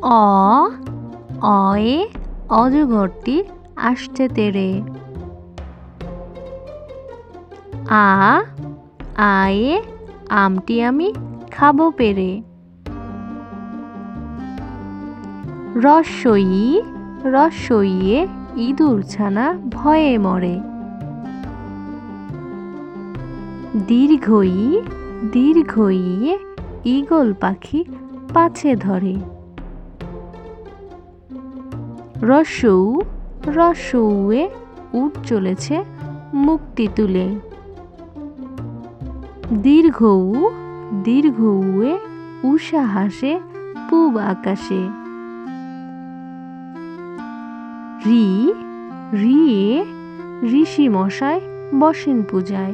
অ অয়ে অজগরটি আসছে তেড়ে। আ আয়ে আমটি আমি খাবো পেড়ে। রস্বই রস্বইয়ে ইঁদুর ছানা ভয়ে মরে। দীর্ঘই দীর্ঘইয়ে ঈগল পাখি পাছে ধরে। রস্যৌ রস্যৌয়ে উট চলেছে মুক্তি তুলে। দীর্ঘৌ দীর্ঘৌয়ে উষা হাসে পূব আকাশে। রি রিয়ে ঋষি মশাই বসেন পূজায়।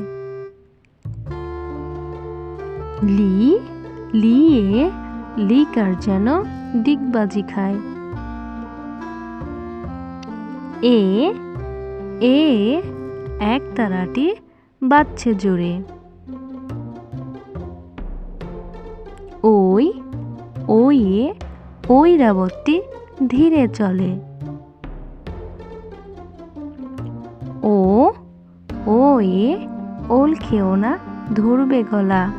লি লিয়ে লিকার যেন ডিগবাজি খায়। এ এ একতারাটি বাজছে জোরে। ওই ওইয়ে ঐরাবতী ধীরে চলে। ও ওয়ে ওল খেও না ধরবে গলা।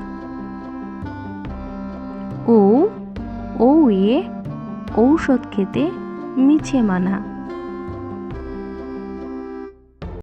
ও ওয়ে ঔষধ খেতে মিছে মানা।